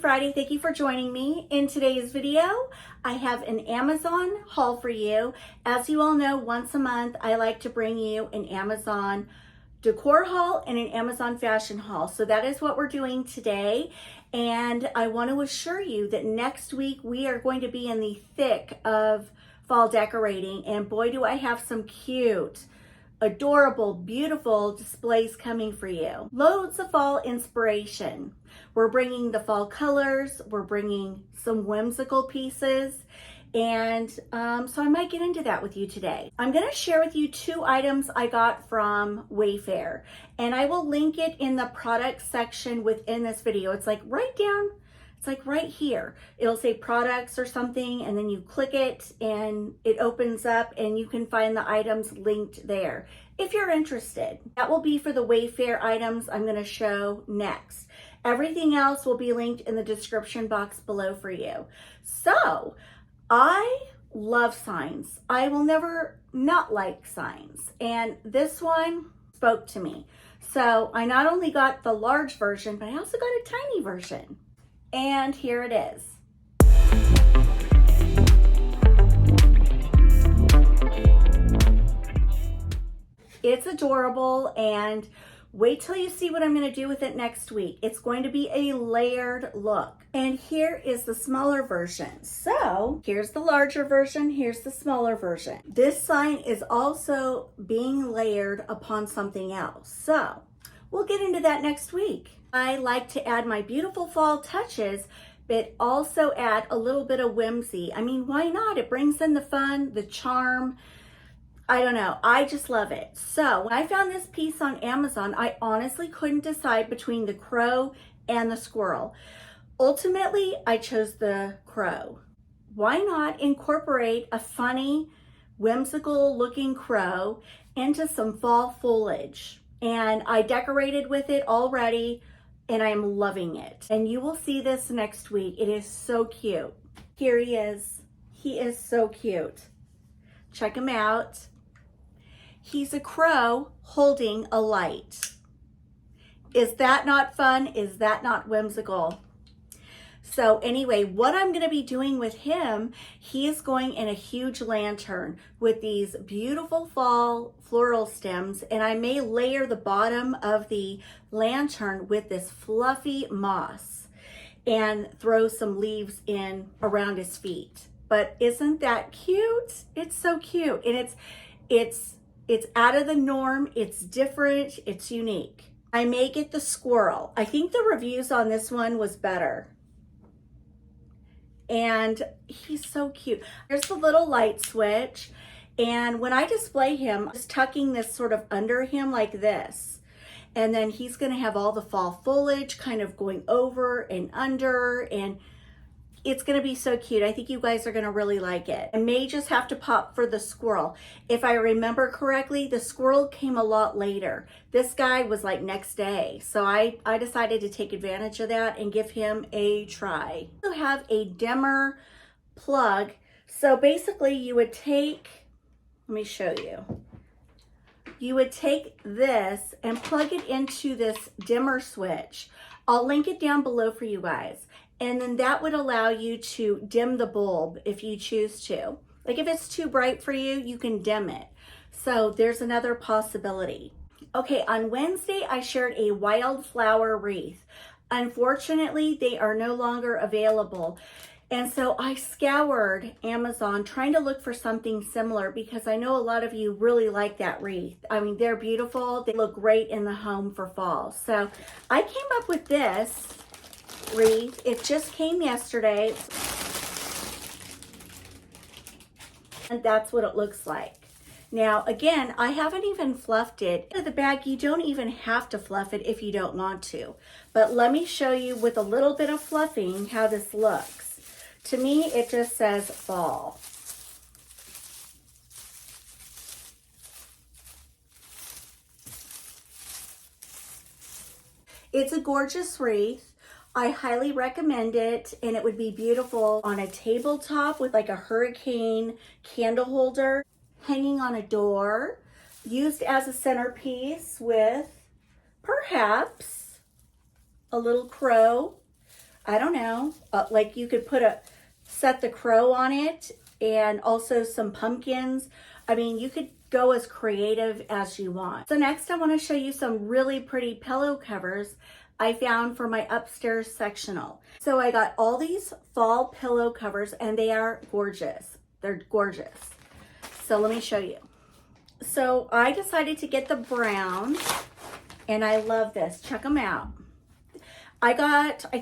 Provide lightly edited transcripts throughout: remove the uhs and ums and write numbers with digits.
Friday. Thank you for joining me. In today's video, I have an Amazon haul for you. As you all know, once a month, I like to bring you an Amazon decor haul and an Amazon fashion haul. So that is what we're doing today. And I want to assure you that next week we are going to be in the thick of fall decorating. And boy, do I have some cute, adorable, beautiful displays coming for you. Loads of fall inspiration. We're bringing the fall colors, we're bringing some whimsical pieces, and so I might get into that with you today. I'm gonna share with you two items I got from Wayfair, and I will link it in the product section within this video. It's like right down, it's like right here. It'll say products or something, and then you click it and it opens up and you can find the items linked there if you're interested. That will be for the Wayfair items I'm gonna show next. Everything else will be linked in the description box below for you. So, I love signs. I will never not like signs. And this one spoke to me. So I not only got the large version, but I also got a tiny version. And here it is. It's adorable, and wait till you see what I'm going to do with it next week. It's going to be a layered look. And here is the smaller version. So here's the larger version, here's the smaller version. This sign is also being layered upon something else. So we'll get into that next week. I like to add my beautiful fall touches, but also add a little bit of whimsy. I mean, why not? It brings in the fun, the charm. I don't know, I just love it. So when I found this piece on Amazon, I honestly couldn't decide between the crow and the squirrel. Ultimately, I chose the crow. Why not incorporate a funny, whimsical looking crow into some fall foliage? And I decorated with it already, and I am loving it. And you will see this next week. It is so cute. Here he is. He is so cute. Check him out. He's a crow holding a light. Is that not fun? Is that not whimsical? So anyway, what I'm going to be doing with him, he is going in a huge lantern with these beautiful fall floral stems, and I may layer the bottom of the lantern with this fluffy moss and throw some leaves in around his feet. But isn't that cute? It's so cute, and it's out of the norm, it's different, it's unique. I may get the squirrel. I think the reviews on this one was better. And he's so cute. There's the little light switch, and when I display him, I'm just tucking this sort of under him like this. And then he's gonna have all the fall foliage kind of going over and under, and it's gonna be so cute. I think you guys are gonna really like it. I may just have to pop for the squirrel. If I remember correctly, the squirrel came a lot later. This guy was like next day. So I decided to take advantage of that and give him a try. I also have a dimmer plug. So basically you would take, let me show you. You would take this and plug it into this dimmer switch. I'll link it down below for you guys. And then that would allow you to dim the bulb if you choose to. Like if it's too bright for you, you can dim it. So there's another possibility. Okay, on Wednesday, I shared a wildflower wreath. Unfortunately, they are no longer available. And so I scoured Amazon trying to look for something similar because I know a lot of you really like that wreath. I mean, they're beautiful. They look great in the home for fall. So I came up with this wreath. It just came yesterday, and that's what it looks like. Now again, I haven't even fluffed it. The bag, you don't even have to fluff it if you don't want to, but let me show you with a little bit of fluffing how this looks. To me, it just says fall. It's a gorgeous wreath. I highly recommend it, and it would be beautiful on a tabletop with like a hurricane candle holder, hanging on a door, used as a centerpiece with perhaps a little crow I don't know, like you could set the crow on it and also some pumpkins. I mean, you could go as creative as you want. So next I want to show you some really pretty pillow covers I found for my upstairs sectional. So I got all these fall pillow covers and they are gorgeous. They're gorgeous. So let me show you. So I decided to get the brown and I love this. Check them out. I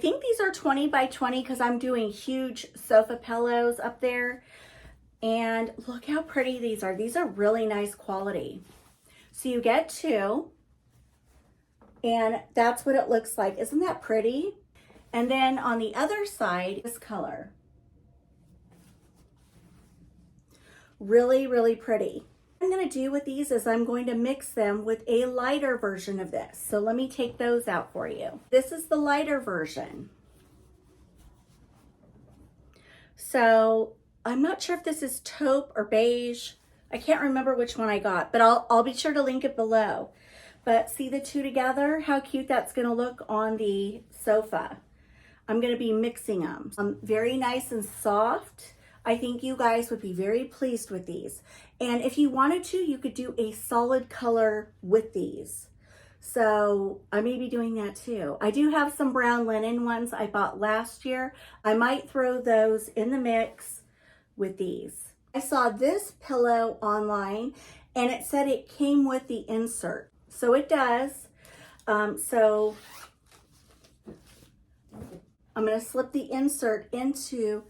think these are 20 by 20 because I'm doing huge sofa pillows up there. And look how pretty these are. These are really nice quality. So you get two, and that's what it looks like. Isn't that pretty? And then on the other side, this color. Really, really pretty. What I'm going to do with these is I'm going to mix them with a lighter version of this. So let me take those out for you. This is the lighter version. So I'm not sure if this is taupe or beige. I can't remember which one I got, but I'll be sure to link it below. But see the two together? How cute that's going to look on the sofa. I'm going to be mixing them. Very nice and soft. I think you guys would be very pleased with these. And if you wanted to, you could do a solid color with these. So I may be doing that too. I do have some brown linen ones I bought last year. I might throw those in the mix with these. I saw this pillow online and it said it came with the insert. So it does. So I'm going to slip the insert into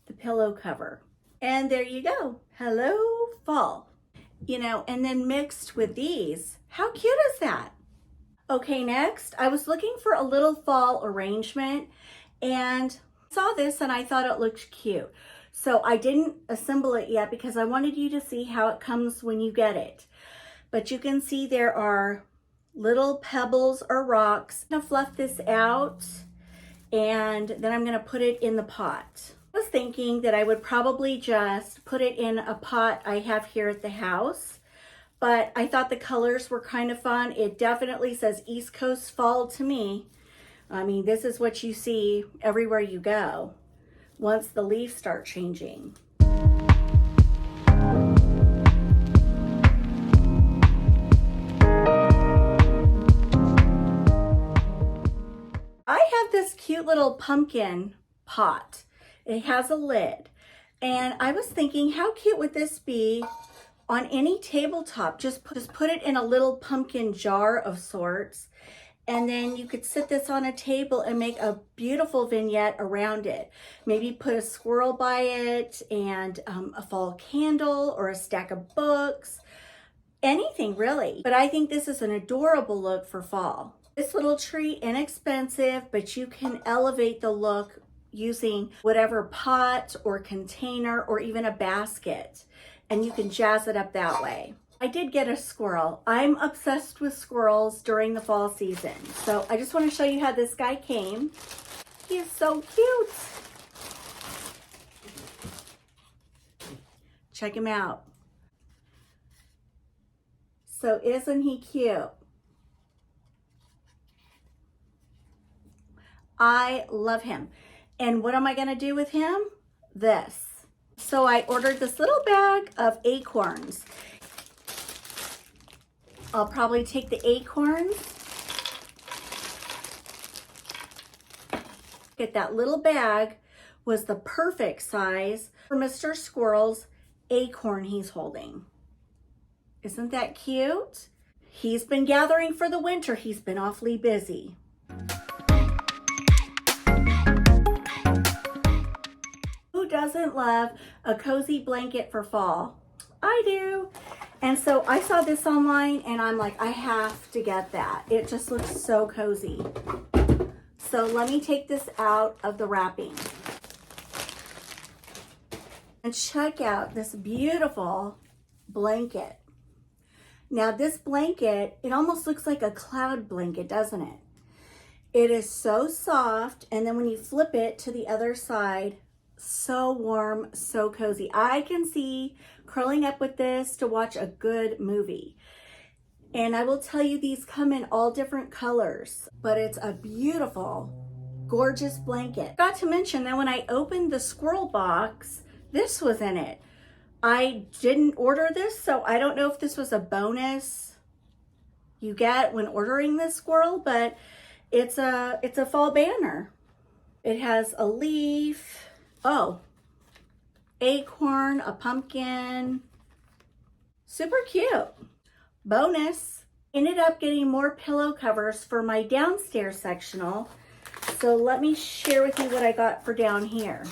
the pillow cover. And there you go. Hello, fall. You know, and then mixed with these. How cute is that? Okay, next, I was looking for a little fall arrangement and saw this and I thought it looked cute. So I didn't assemble it yet because I wanted you to see how it comes when you get it. But you can see there are little pebbles or rocks. I'm gonna fluff this out and then I'm gonna put it in the pot. I was thinking that I would probably just put it in a pot I have here at the house, but I thought the colors were kind of fun. It definitely says East Coast fall to me. I mean, this is what you see everywhere you go once the leaves start changing. I have this cute little pumpkin pot. It has a lid. And I was thinking, how cute would this be on any tabletop? Just put it in a little pumpkin jar of sorts. And then you could sit this on a table and make a beautiful vignette around it. Maybe put a squirrel by it and a fall candle or a stack of books. Anything really. But I think this is an adorable look for fall. This little tree, inexpensive, but you can elevate the look using whatever pot or container or even a basket, and you can jazz it up that way. I did get a squirrel. I'm obsessed with squirrels during the fall season. So I just want to show you how this guy came. He is so cute. Check him out. So isn't he cute? I love him. And what am I going to do with him? This. So I ordered this little bag of acorns. I'll probably take the acorns. Get that little bag was the perfect size for Mr. Squirrel's acorn he's holding. Isn't that cute? He's been gathering for the winter. He's been awfully busy. Who doesn't love a cozy blanket for fall? I do. And so I saw this online and I'm like, I have to get that. It just looks so cozy. So let me take this out of the wrapping. And check out this beautiful blanket. Now this blanket, it almost looks like a cloud blanket, doesn't it? It is so soft, and then when you flip it to the other side, so warm, so cozy. I can see curling up with this to watch a good movie. And I will tell you, these come in all different colors, but it's a beautiful gorgeous blanket. Got to mention that when I opened the squirrel box, this was in it. I didn't order this, so I don't know if this was a bonus you get when ordering this squirrel, but it's a fall banner. It has a leaf, acorn, a pumpkin. Super cute. Bonus, ended up getting more pillow covers for my downstairs sectional. So let me share with you what I got for down here.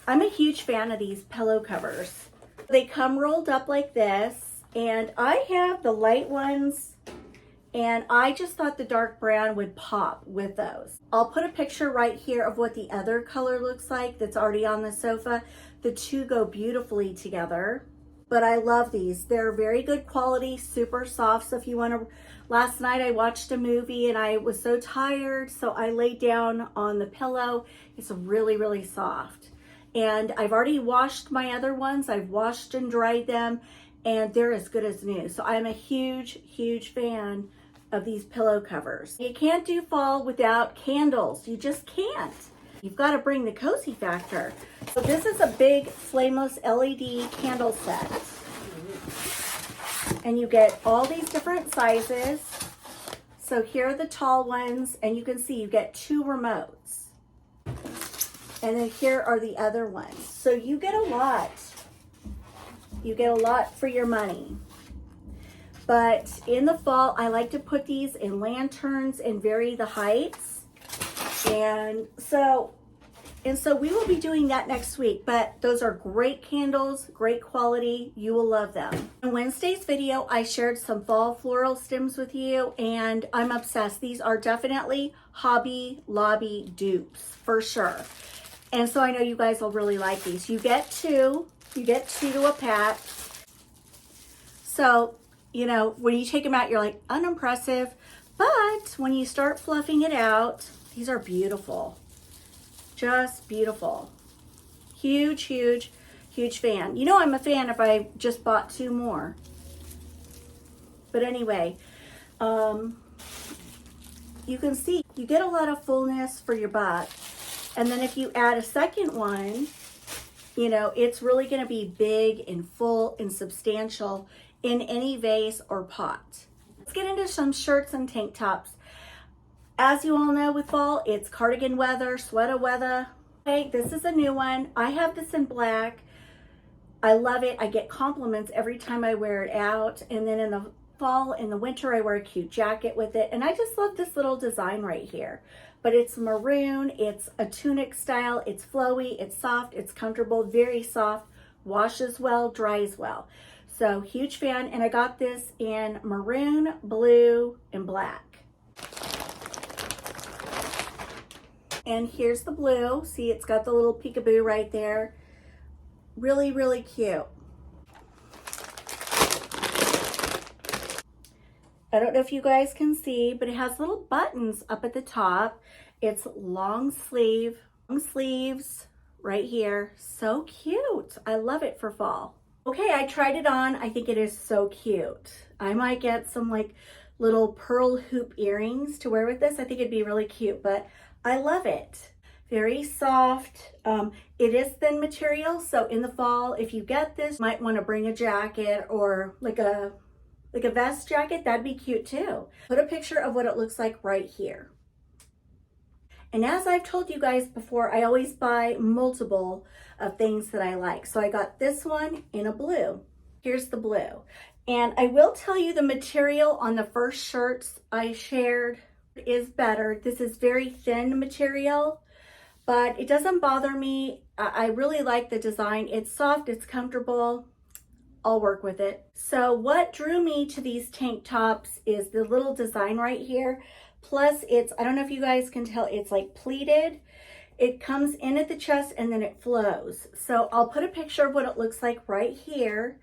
I'm a huge fan of these pillow covers. They come rolled up like this, and I have the light ones, and I just thought the dark brown would pop with those. I'll put a picture right here of what the other color looks like that's already on the sofa. The two go beautifully together, but I love these. They're very good quality, super soft. So if you want to, last night I watched a movie and I was so tired, so I laid down on the pillow. It's really, really soft. And I've already washed my other ones. I've washed and dried them, and they're as good as new. So I'm a huge, huge fan of these pillow covers. You can't do fall without candles. You just can't. You've got to bring the cozy factor. So this is a big flameless LED candle set. And you get all these different sizes. So here are the tall ones, and you can see you get 2 remotes. And then here are the other ones. So you get a lot. You get a lot for your money. But in the fall, I like to put these in lanterns and vary the heights. And so we will be doing that next week, but those are great candles, great quality. You will love them. In Wednesday's video, I shared some fall floral stems with you, and I'm obsessed. These are definitely Hobby Lobby dupes for sure. And so I know you guys will really like these. You get 2 to a pack. So, you know, when you take them out, you're like, unimpressive. But when you start fluffing it out, these are beautiful. Just beautiful. Huge, huge, huge fan. You know I'm a fan if I just bought 2 more. But anyway, you can see you get a lot of fullness for your buck. And then if you add a second one, you know, it's really going to be big and full and substantial in any vase or pot. Let's get into some shirts and tank tops. As you all know, with fall, it's cardigan weather, sweater weather. Okay, this is a new one. I have this in black. I love it. I get compliments every time I wear it out. And then in the fall, in the winter, I wear a cute jacket with it. And I just love this little design right here. But it's maroon, it's a tunic style, it's flowy, it's soft, it's comfortable, very soft, washes well, dries well. So huge fan, and I got this in maroon, blue, and black. And here's the blue. See, it's got the little peekaboo right there. Really, really cute. I don't know if you guys can see, but it has little buttons up at the top. It's long sleeves right here. So cute. I love it for fall. Okay, I tried it on. I think it is so cute. I might get some like little pearl hoop earrings to wear with this. I think it'd be really cute, but I love it. Very soft. It is thin material, so in the fall, if you get this, you might want to bring a jacket or like a vest jacket. That'd be cute too. Put a picture of what it looks like right here. And as I've told you guys before, I always buy multiple of things that I like. So I got this one in a blue. Here's the blue. And I will tell you the material on the first shirts I shared is better. This is very thin material, but it doesn't bother me. I really like the design. It's soft, it's comfortable. I'll work with it. So what drew me to these tank tops is the little design right here. Plus it's, I don't know if you guys can tell, it's like pleated. It comes in at the chest and then it flows. So I'll put a picture of what it looks like right here.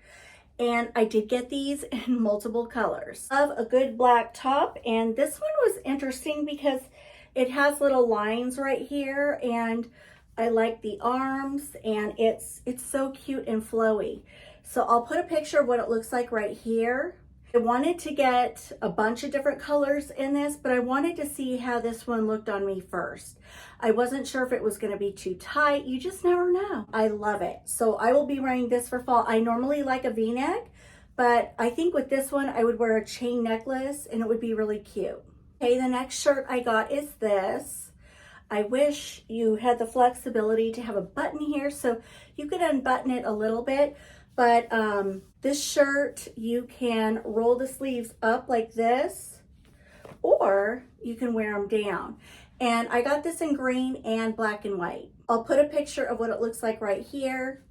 And I did get these in multiple colors. I love a good black top, and this one was interesting because it has little lines right here, and I like the arms, and it's so cute and flowy. So I'll put a picture of what it looks like right here. I wanted to get a bunch of different colors in this, but I wanted to see how this one looked on me first. I wasn't sure if it was going to be too tight. You just never know. I love it. So I will be wearing this for fall. I normally like a V-neck, but I think with this one, I would wear a chain necklace and it would be really cute. Okay, the next shirt I got is this. I wish you had the flexibility to have a button here so you could unbutton it a little bit. But this shirt, you can roll the sleeves up like this, or you can wear them down. And I got this in green and black and white. I'll put a picture of what it looks like right here.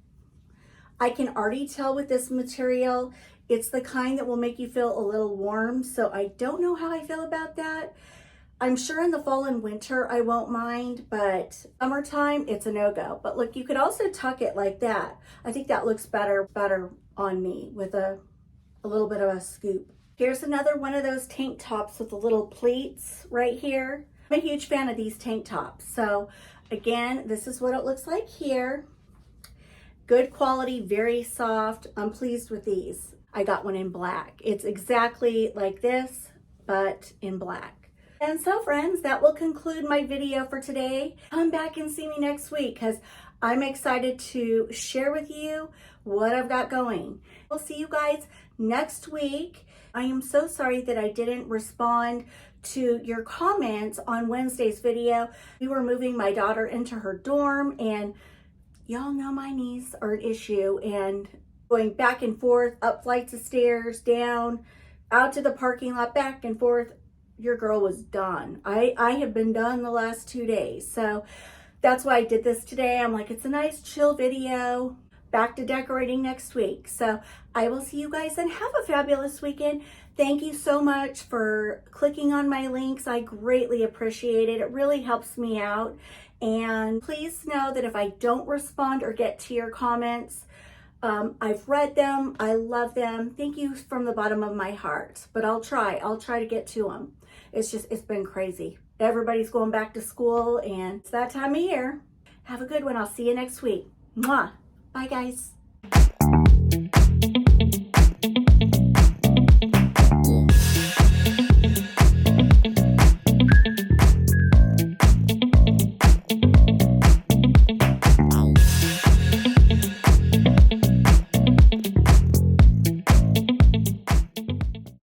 I can already tell with this material, it's the kind that will make you feel a little warm. So I don't know how I feel about that. I'm sure in the fall and winter, I won't mind, but summertime, it's a no-go. But look, you could also tuck it like that. I think that looks better on me with a little bit of a scoop. Here's another one of those tank tops with the little pleats right here. I'm a huge fan of these tank tops. So again, this is what it looks like here. Good quality, very soft. I'm pleased with these. I got one in black. It's exactly like this, but in black. And so friends, that will conclude my video for today. Come back and see me next week because I'm excited to share with you what I've got going. We'll see you guys next week. I am so sorry that I didn't respond to your comments on Wednesday's video. We were moving my daughter into her dorm and y'all know my knees are an issue, and going back and forth, up flights of stairs, down, out to the parking lot, back and forth. Your girl was done. I have been done the last 2 days. So that's why I did this today. I'm like, it's a nice chill video. Back to decorating next week. So I will see you guys and have a fabulous weekend. Thank you so much for clicking on my links. I greatly appreciate it. It really helps me out. And please know that if I don't respond or get to your comments, I've read them. I love them. Thank you from the bottom of my heart. But I'll try to get to them. It's been crazy. Everybody's going back to school and it's that time of year. Have a good one. I'll see you next week. Mwah. Bye, guys.